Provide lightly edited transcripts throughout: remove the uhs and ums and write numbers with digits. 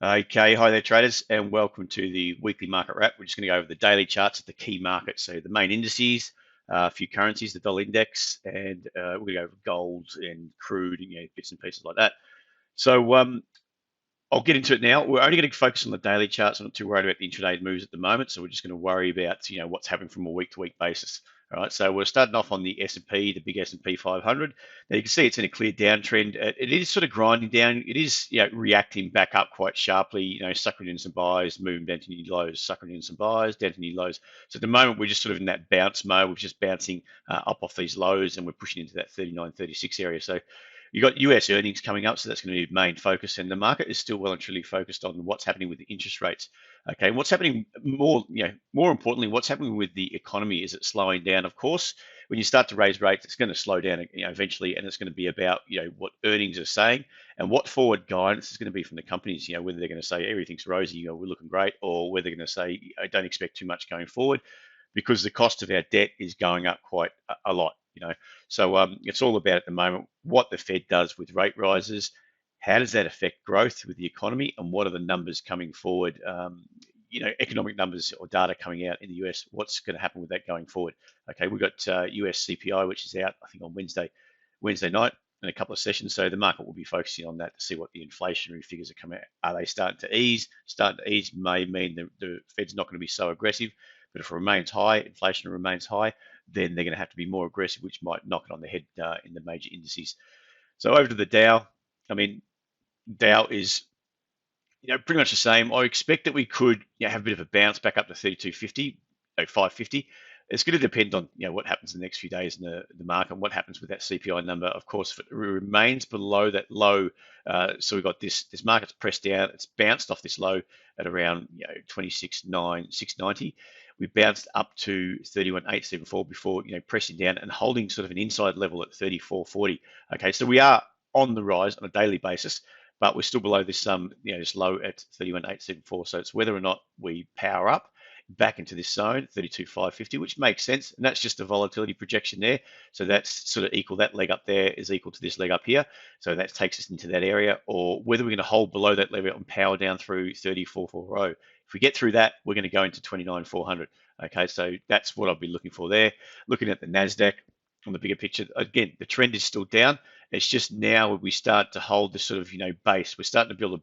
Okay, hi there traders and welcome to the weekly market wrap. We're just going to go over the daily charts of the key markets. So the main indices, a few currencies, the dollar index, and we're going to go over gold and crude and bits and pieces like that. So I'll get into it now. We're only going to focus on the daily charts. I'm not too worried about the intraday moves at the moment. So we're just going to worry about what's happening from a week-to-week basis. All right. So we're starting off on the S&P, the big S&P 500. Now you can see it's in a clear downtrend. It is sort of grinding down. It is reacting back up quite sharply. Suckering in some buys, moving down to new lows, suckering in some buys, down to new lows. So at the moment we're just sort of in that bounce mode. We're just bouncing up off these lows, and we're pushing into that 39, 36 area. So you've got US earnings coming up, so that's going to be the main focus, and the market is still well and truly focused on what's happening with the interest rates. Okay, and what's happening more importantly, what's happening with the economy? Is it slowing down? Of course, when you start to raise rates, it's going to slow down, eventually, and it's going to be about what earnings are saying and what forward guidance is going to be from the companies. Whether they're going to say everything's rosy, we're looking great, or whether they're going to say I don't expect too much going forward, because the cost of our debt is going up quite a lot. So it's all about at the moment what the Fed does with rate rises. How does that affect growth with the economy, and what are the numbers coming forward? Economic numbers or data coming out in the US. What's going to happen with that going forward? Okay, we've got US CPI, which is out, I think, on Wednesday night, in a couple of sessions. So the market will be focusing on that to see what the inflationary figures are coming out. Are they starting to ease? Starting to ease may mean the Fed's not going to be so aggressive. But if it remains high, inflation remains high, then they're going to have to be more aggressive, which might knock it on the head in the major indices. So over to the Dow. I mean, Dow is pretty much the same. I expect that we could have a bit of a bounce back up to 3250, 550. It's going to depend on what happens in the next few days in the market and what happens with that CPI number. Of course, if it remains below that low, so we've got this market's pressed down. It's bounced off this low at around 26,690. We bounced up to 31,874 before pressing down and holding sort of an inside level at 3440. Okay, so we are on the rise on a daily basis, but we're still below this this low at 31,874. So it's whether or not we power up back into this zone, 32,550, which makes sense. And that's just a volatility projection there. So that's sort of equal, that leg up there is equal to this leg up here. So that takes us into that area, or whether we're going to hold below that level and power down through 3440. If we get through that, we're going to go into 29,400. Okay, so that's what I'll be looking for there. Looking at the Nasdaq on the bigger picture, again, the trend is still down. It's just now when we start to hold this sort of base, we're starting to build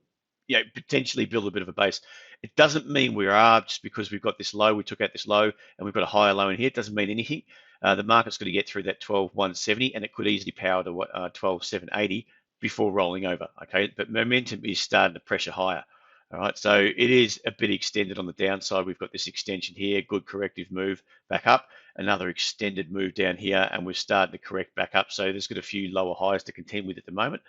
potentially build a bit of a base. It doesn't mean we are, just because we've got this low, we took out this low, and we've got a higher low in here. It doesn't mean anything. The market's going to get through that 12,170, and it could easily power to 12,780 before rolling over. Okay, but momentum is starting to pressure higher. All right, so it is a bit extended on the downside. We've got this extension here, good corrective move back up, another extended move down here, and we're starting to correct back up. So there's got a few lower highs to contend with at the moment.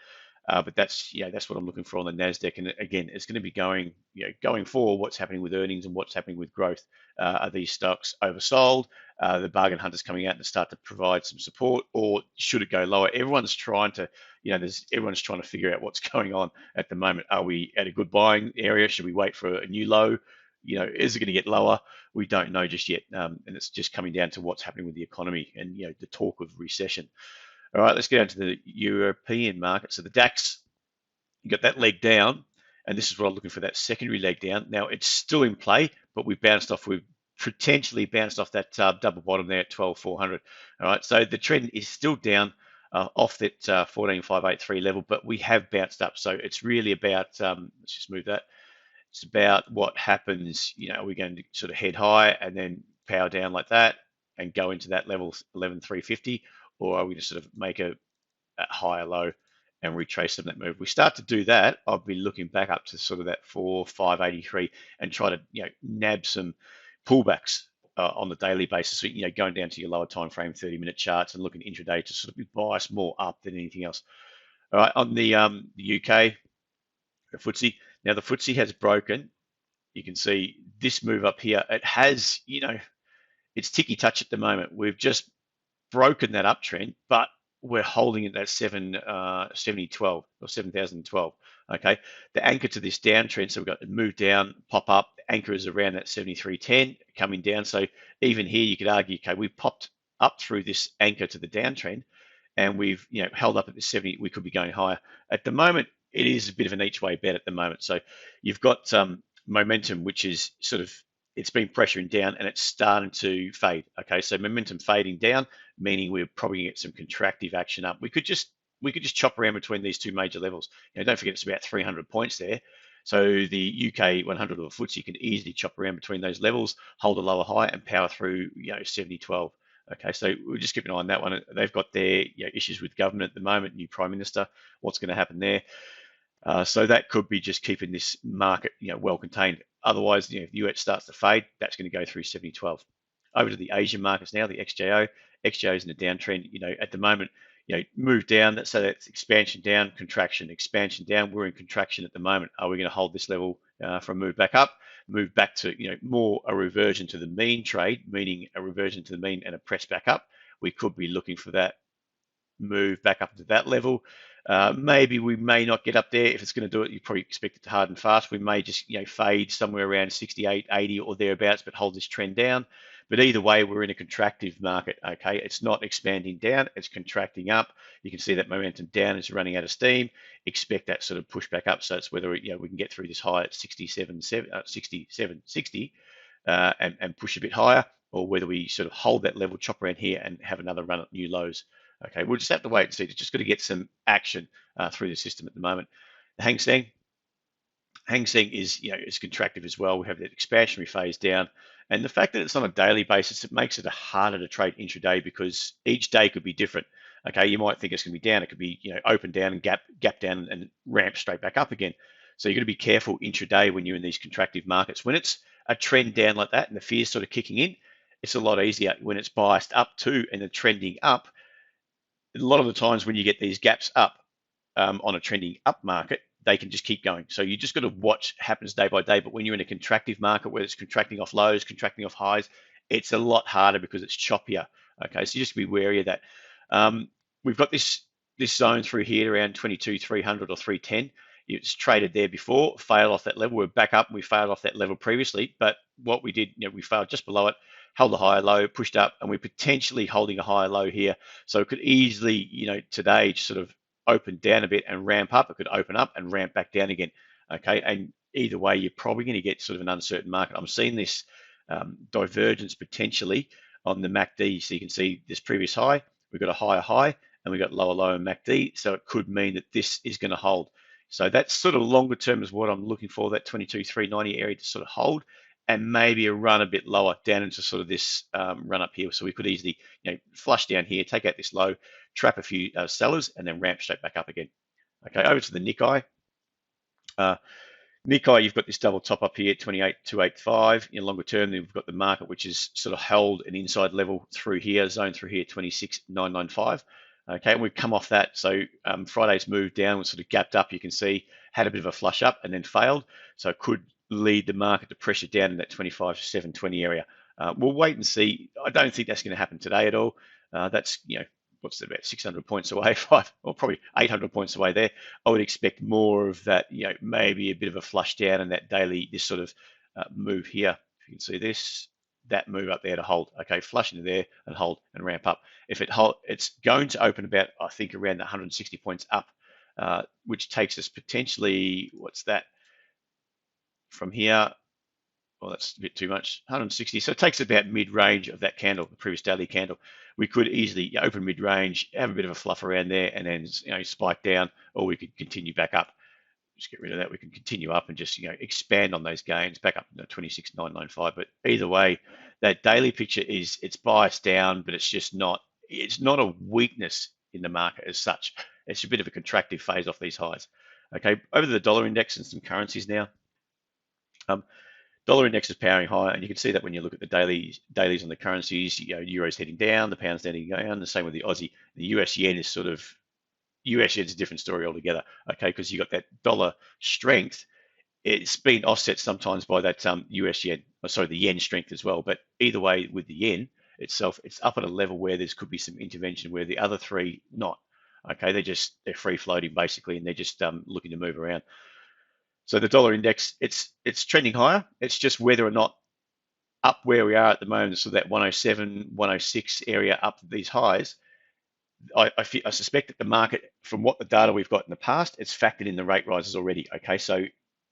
But that's what I'm looking for on the Nasdaq. And again, it's going to be going forward. What's happening with earnings and what's happening with growth? Are these stocks oversold? The bargain hunters coming out to start to provide some support, or should it go lower? Everyone's trying to, everyone's trying to figure out what's going on at the moment. Are we at a good buying area? Should we wait for a new low? Is it going to get lower? We don't know just yet. And it's just coming down to what's happening with the economy and the talk of recession. All right, let's get down to the European market. So the DAX, you got that leg down, and this is what I'm looking for, that secondary leg down. Now it's still in play, but we've potentially bounced off that double bottom there at 12,400. All right, so the trend is still down off that 14,583 level, but we have bounced up. So it's really about, let's just move that. It's about what happens. Are we going to sort of head high and then power down like that and go into that level 11,350? Or are we going to sort of make a higher low and retrace them that move? If we start to do that, I'll be looking back up to sort of that 4,583 and try to nab some pullbacks on the daily basis. So, going down to your lower time frame 30-minute charts and looking intraday to sort of be biased more up than anything else. All right, on the UK, the FTSE. Now the FTSE has broken. You can see this move up here. It has, it's ticky touch at the moment. We've just broken that uptrend, but we're holding it at 7,012 or 7,012. Okay, the anchor to this downtrend, so we've got to move down, pop up. The anchor is around that 73.10 coming down. So even here, you could argue, okay, we popped up through this anchor to the downtrend, and we've held up at the 70. We could be going higher. At the moment, it is a bit of an each way bet at the moment. So you've got momentum, which is sort of, it's been pressuring down and it's starting to fade. Okay, so momentum fading down, meaning we're probably gonna get some contractive action up. We could just chop around between these two major levels. Don't forget it's about 300 points there. So the UK 100 or FTSE can easily chop around between those levels, hold a lower high, and power through 70.12. Okay, so we'll just keep an eye on that one. They've got their issues with government at the moment, new prime minister. What's going to happen there? So that could be just keeping this market well contained. Otherwise, if the US starts to fade, that's going to go through 70.12. Over to the Asian markets now, the XJO. XJO is in a downtrend. At the moment, move down. So that's expansion down, contraction, expansion down. We're in contraction at the moment. Are we going to hold this level for a move back up? Move back to more a reversion to the mean trade, meaning a reversion to the mean and a press back up. We could be looking for that move back up to that level. Maybe we may not get up there. If it's going to do it, you probably expect it to harden fast. We may just fade somewhere around 68, 80 or thereabouts, but hold this trend down. But either way, we're in a contractive market. Okay, it's not expanding down, it's contracting up. You can see that momentum down is running out of steam. Expect that sort of push back up. So it's whether we can get through this high at 67.60 and push a bit higher, or whether we sort of hold that level, chop around here, and have another run at new lows. Okay, we'll just have to wait and see. It's just got to get some action through the system at the moment. The Hang Seng is is contractive as well. We have that expansionary phase down, and the fact that it's on a daily basis, it makes it harder to trade intraday because each day could be different. Okay, you might think it's going to be down. It could be open down and gap down and ramp straight back up again. So you've got to be careful intraday when you're in these contractive markets. When it's a trend down like that and the fear's sort of kicking in, it's a lot easier. When it's biased up to and the trending up, a lot of the times when you get these gaps up on a trending up market, they can just keep going. So you just got to watch happens day by day. But when you're in a contractive market where it's contracting off lows, contracting off highs, it's a lot harder because it's choppier. Okay, so just be wary of that. We've got this zone through here around 22,300 or 310. It's traded there before, failed off that level. We're back up and we failed off that level previously. But what we did, we failed just below it, held a higher low, pushed up, and we're potentially holding a higher low here. So it could easily, today sort of open down a bit and ramp up. It could open up and ramp back down again. Okay, and either way, you're probably going to get sort of an uncertain market. I'm seeing this divergence potentially on the MACD. So you can see this previous high, we've got a higher high, and we've got lower low in MACD. So it could mean that this is going to hold. So that's sort of longer term is what I'm looking for, that 22,390 area to sort of hold, and maybe a run a bit lower down into sort of this run up here. So we could easily flush down here, take out this low, trap a few sellers, and then ramp straight back up again. Okay, over to the Nikkei. Nikkei, you've got this double top up here, 28,285. In longer term, then we've got the market, which is sort of held an inside level through here, zone through here, 26,995. Okay, and we've come off that. So Friday's move down was sort of gapped up. You can see had a bit of a flush up and then failed. So it could lead the market to pressure down in that 25,720 area. We'll wait and see. I don't think that's going to happen today at all. That's what's that, about 600 points away, or probably 800 points away there. I would expect more of that. Maybe a bit of a flush down and that daily this sort of move here. If you can see this, that move up there to hold. Okay, flush into there and hold and ramp up. If it hold, it's going to open about, I think, around 160 points up, which takes us potentially, what's that, from here? Well, that's a bit too much, 160. So it takes about mid-range of that candle, the previous daily candle. We could easily open mid-range, have a bit of a fluff around there, and then spike down, or we could continue back up. Just get rid of that. We can continue up and just expand on those gains back up to 26,995. But either way, that daily picture it's biased down, but it's just not. It's not a weakness in the market as such. It's a bit of a contractive phase off these highs. Okay, over to the dollar index and some currencies now. Dollar index is powering higher, and you can see that when you look at the dailies on the currencies. Euro's heading down, the pound's heading down. The same with the Aussie. The US yen is sort of US yen's a different story altogether. Okay, because you got that dollar strength. It's been offset sometimes by that US yen, the yen strength as well. But either way, with the yen itself, it's up at a level where there could be some intervention where the other three not. Okay, they're free floating basically, and they're just looking to move around. So the dollar index, it's trending higher. It's just whether or not up where we are at the moment, so that 107, 106 area up to these highs, I suspect that the market, from what the data we've got in the past, it's factored in the rate rises already. Okay, so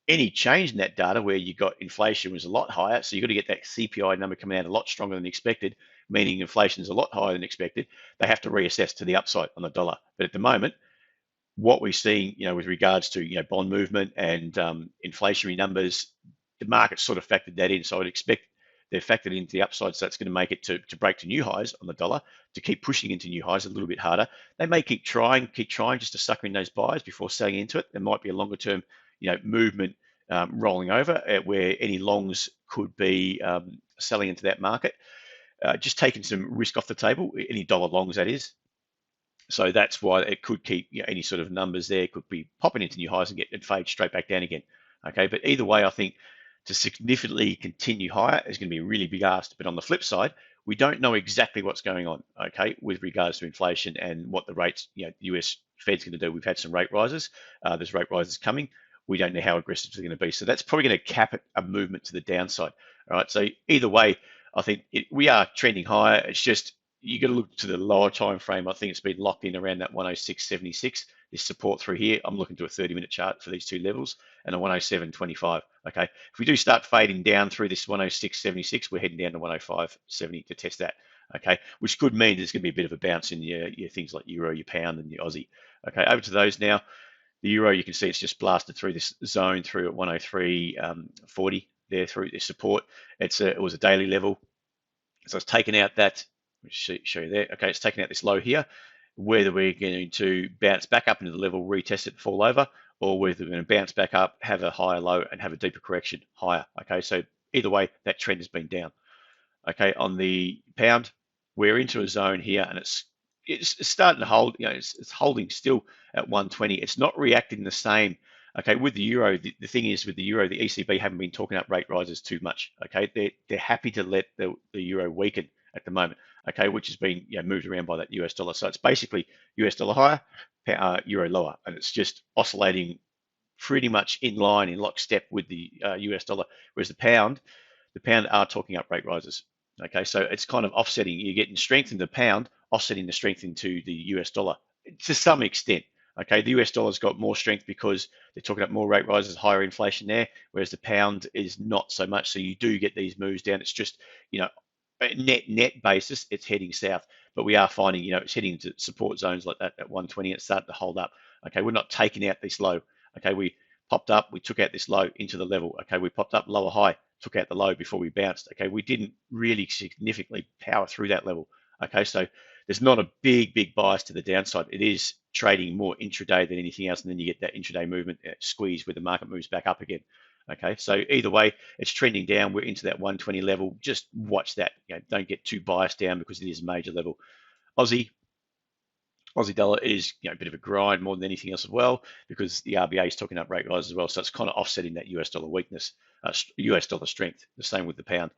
any change in that data where you got inflation was a lot higher, so you've got to get that CPI number coming out a lot stronger than expected, meaning inflation is a lot higher than expected. They have to reassess to the upside on the dollar. But at the moment, what we're seeing, with regards to bond movement and inflationary numbers, the market sort of factored that in. So I'd expect they're factored into the upside, so that's going to make it to break to new highs on the dollar, to keep pushing into new highs a little bit harder. They may keep trying just to sucker in those buys before selling into it. There might be a longer term, movement rolling over where any longs could be selling into that market, just taking some risk off the table, any dollar longs that is. So that's why it could keep any sort of numbers there could be popping into new highs and get and fade straight back down again. Okay, but either way, I think to significantly continue higher is going to be a really big ask. But on the flip side, we don't know exactly what's going on. Okay, with regards to inflation and what the rates, the US Fed's going to do. We've had some rate rises. There's rate rises coming. We don't know how aggressive they're going to be. So that's probably going to cap a movement to the downside. All right. So either way, I think we are trending higher. It's just you got to look to the lower time frame. I think it's been locked in around that 106.76. This support through here. I'm looking to a 30-minute chart for these two levels and a 107.25. Okay, if we do start fading down through this 106.76, we're heading down to 105.70 to test that. Okay, which could mean there's going to be a bit of a bounce in your things like euro, your pound, and your Aussie. Okay, over to those now. The euro, you can see it's just blasted through this zone through at 103.40 there through this support. It was a daily level. So it's taken out that, let me show you there. Okay, it's taken out this low here. Whether we're going to bounce back up into the level, retest it, fall over, or whether we're going to bounce back up, have a higher low, and have a deeper correction higher. Okay, so either way, that trend has been down. Okay, on the pound, we're into a zone here, and it's starting to hold. It's holding still at 120. It's not reacting the same. Okay, with the euro, the thing is with the euro, the ECB haven't been talking up rate rises too much. Okay, they're happy to let the euro weaken at the moment. Okay, which has been moved around by that US dollar. So it's basically US dollar higher, euro lower, and it's just oscillating pretty much in line, in lockstep with the US dollar. Whereas the pound are talking up rate rises. Okay, so it's kind of offsetting. You're getting strength in the pound, offsetting the strength into the US dollar to some extent. Okay, the US dollar's got more strength because they're talking about more rate rises, higher inflation there, whereas the pound is not so much. So you do get these moves down. It's just, net basis, it's heading south, but we are finding, it's heading to support zones like that at 120. It's starting to hold up. Okay, we're not taking out this low. Okay, we popped up, we took out this low into the level. Okay, we popped up lower high, took out the low before we bounced. Okay, we didn't really significantly power through that level. Okay, so there's not a big bias to the downside. It is trading more intraday than anything else, and then you get that intraday movement squeeze where the market moves back up again. Okay, so either way, it's trending down. We're into that 120 level. Just watch that. Don't get too biased down because it is a major level. Aussie dollar is a bit of a grind more than anything else as well, because the RBA is talking up rate rises as well. So it's kind of offsetting that US dollar weakness, US dollar strength. The same with the pound.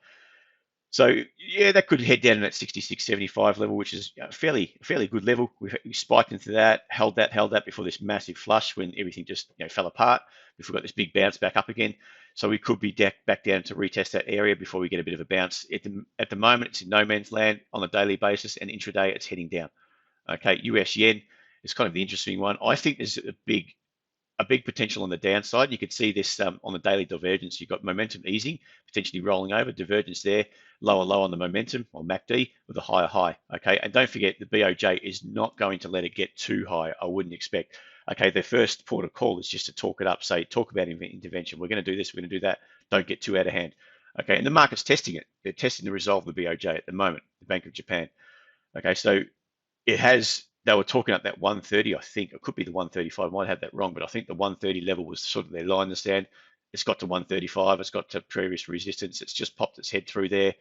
So yeah, that could head down to that 66.75 level, which is a fairly good level. We spiked into that, held that before this massive flush when everything just fell apart. Before we got this big bounce back up again, so we could be back down to retest that area before we get a bit of a bounce. At the moment, it's in no man's land on a daily basis, and intraday it's heading down. Okay, US yen is kind of the interesting one. I think there's a big potential on the downside. You could see this on the daily divergence. You've got momentum easing, potentially rolling over, divergence there, lower low on the momentum or MACD with a higher high. Okay, and don't forget the BOJ is not going to let it get too high. I wouldn't expect. Okay, their first port of call is just to talk it up, say talk about intervention. We're going to do this, we're going to do that. Don't get too out of hand. Okay, and the market's testing it. They're testing the resolve of the BOJ at the moment, the Bank of Japan. Okay, so it has. They were talking about that 130, I think. It could be the 135. I might have that wrong, but I think the 130 level was sort of their line in the sand. It's got to 135. It's got to previous resistance. It's just popped its head through there.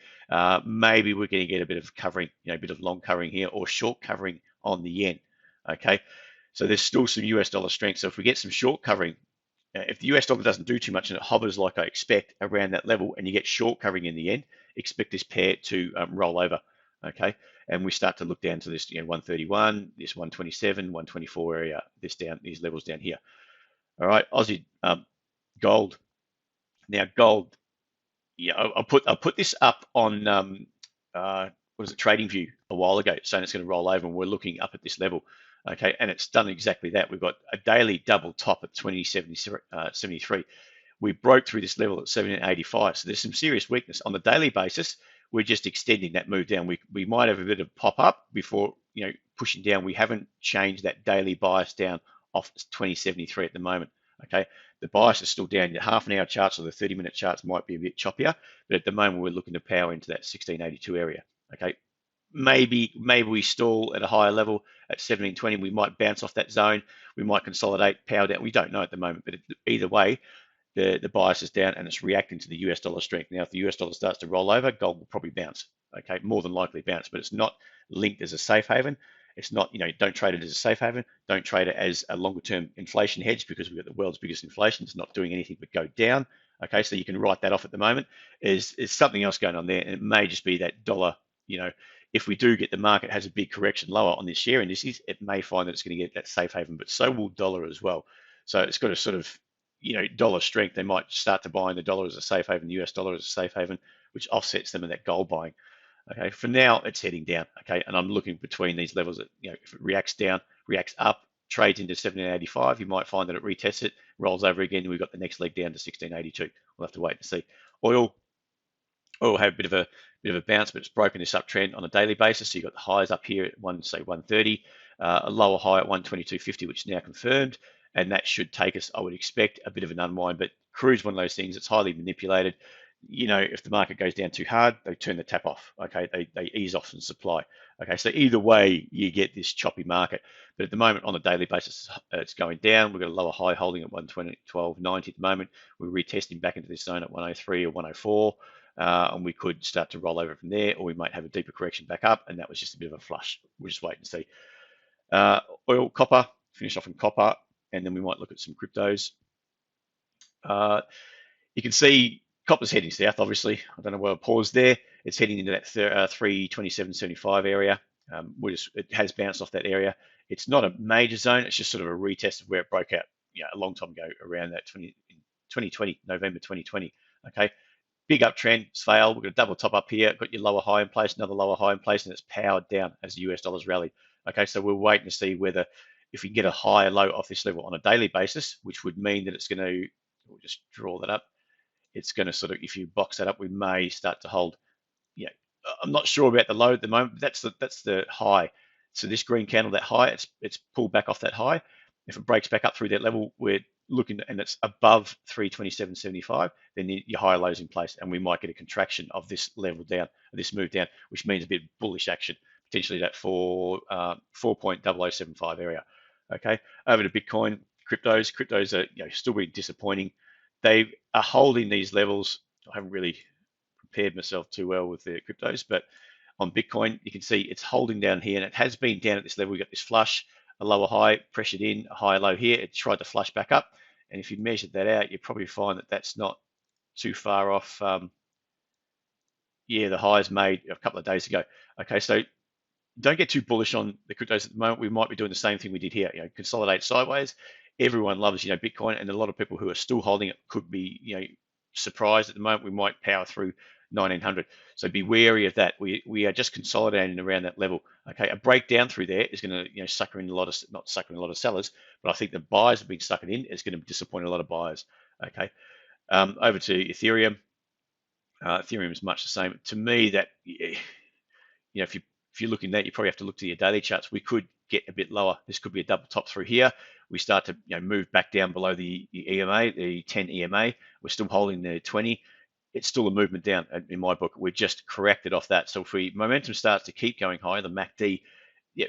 Maybe we're going to get a bit of covering, a bit of long covering here or short covering on the yen. Okay, so there's still some US dollar strength. So if we get some short covering, if the US dollar doesn't do too much and it hovers like I expect around that level, and you get short covering in the yen, expect this pair to roll over. Okay, and we start to look down to this 131, this 127, 124 area, these levels down here. All right, Aussie gold. Now gold, I'll put this up on what is it, TradingView. a while ago, saying it's going to roll over, and we're looking up at this level. Okay, and it's done exactly that. We've got a daily double top at 2073. We broke through this level at 1785. So there's some serious weakness on the daily basis. We're just extending that move down. We might have a bit of pop up before pushing down. We haven't changed that daily bias down off 2073 at the moment. Okay, the bias is still down. The half an hour charts or the 30-minute charts might be a bit choppier, but at the moment we're looking to power into that 1682 area. Okay, maybe we stall at a higher level at 1720. We might bounce off that zone. We might consolidate, power down. We don't know at the moment, but either way, the bias is down and it's reacting to the US dollar strength. Now, if the US dollar starts to roll over, gold will probably bounce. Okay, more than likely bounce, but it's not linked as a safe haven. It's not, don't trade it as a safe haven. Don't trade it as a longer term inflation hedge, because we've got the world's biggest inflation. It's not doing anything but go down. Okay, so you can write that off at the moment. Is something else going on there, and it may just be that dollar. If we do get the market has a big correction lower on this share indices, it may find that it's going to get that safe haven, but so will dollar as well. So it's got a sort of, dollar strength. They might start to buy in the dollar as a safe haven, the US dollar as a safe haven, which offsets them in that gold buying. Okay, for now it's heading down. Okay, and I'm looking between these levels that, if it reacts down, reacts up, trades into 1785, you might find that it retests it, rolls over again, and we've got the next leg down to 1682. We'll have to wait and see. Oil had a bit of a bounce, but it's broken this uptrend on a daily basis. So you've got the highs up here at 130, a lower high at 122.50, which is now confirmed, and that should take us, I would expect, a bit of an unwind. But crude is one of those things, it's highly manipulated. If the market goes down too hard, they turn the tap off. Okay, they ease off some supply. Okay, so either way, you get this choppy market. But at the moment, on a daily basis, it's going down. We've got a lower high holding at 112.90 at the moment. We're retesting back into this zone at 103 or 104, and we could start to roll over from there, or we might have a deeper correction back up, and that was just a bit of a flush. We'll just wait and see. Oil, copper, finish off in copper, and then we might look at some cryptos. You can see copper's heading south, obviously. I don't know why I paused there. It's heading into that 327.75 area. It has bounced off that area. It's not a major zone. It's just sort of a retest of where it broke out a long time ago, around that 2020, November 2020. Okay, big uptrend. It's failed. We've got a double top up here. Got your lower high in place, another lower high in place, and it's powered down as the US dollar's rallied. Okay, so we're waiting to see whether, if we can get a higher low off this level on a daily basis, which would mean that it's going to, we'll just draw that up. It's going to sort of, if you box that up, we may start to hold. I'm not sure about the low at the moment, but that's the high. So this green candle, that high, it's pulled back off that high. If it breaks back up through that level, we're looking, and it's above 327.75, then your higher lows in place, and we might get a contraction of this level down, this move down, which means a bit bullish action, potentially that 4.0075 area. Okay, over to Bitcoin, cryptos are still being disappointing. They are holding these levels. I haven't really prepared myself too well with the cryptos, but on Bitcoin, you can see it's holding down here, and it has been down at this level. We've got this flush, a lower high, pressured in, a higher low here. It tried to flush back up, and if you measured that out, you probably find that that's not too far off. The highs made a couple of days ago. Okay, so don't get too bullish on the cryptos at the moment. We might be doing the same thing we did here, consolidate sideways. Everyone loves, Bitcoin, and a lot of people who are still holding it could be, surprised at the moment. We might power through 1900. So be wary of that. We are just consolidating around that level. Okay, a breakdown through there is going to, sucker in a lot of, not sucker in a lot of sellers, but I think the buyers have been sucking in. It's going to disappoint a lot of buyers. Okay, over to Ethereum. Ethereum is much the same. To me, that, if you're looking at that, you probably have to look to your daily charts. We could get a bit lower. This could be a double top through here. We start to move back down below the EMA, the 10 EMA. We're still holding the 20. It's still a movement down in my book. We're just corrected off that. So if momentum starts to keep going higher, the MACD,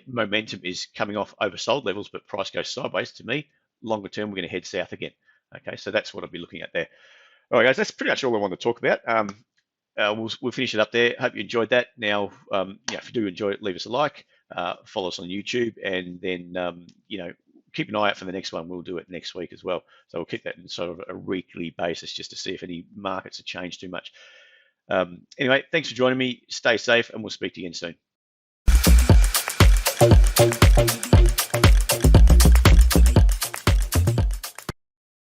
momentum is coming off oversold levels, but price goes sideways. To me, longer term, we're going to head south again. Okay, so that's what I'll be looking at there. All right, guys, that's pretty much all I want to talk about. We'll finish it up there. Hope you enjoyed that. Now, if you do enjoy it, leave us a like, follow us on YouTube, and then, keep an eye out for the next one. We'll do it next week as well. So we'll keep that in sort of a weekly basis just to see if any markets have changed too much. Anyway, thanks for joining me. Stay safe, and we'll speak to you again soon.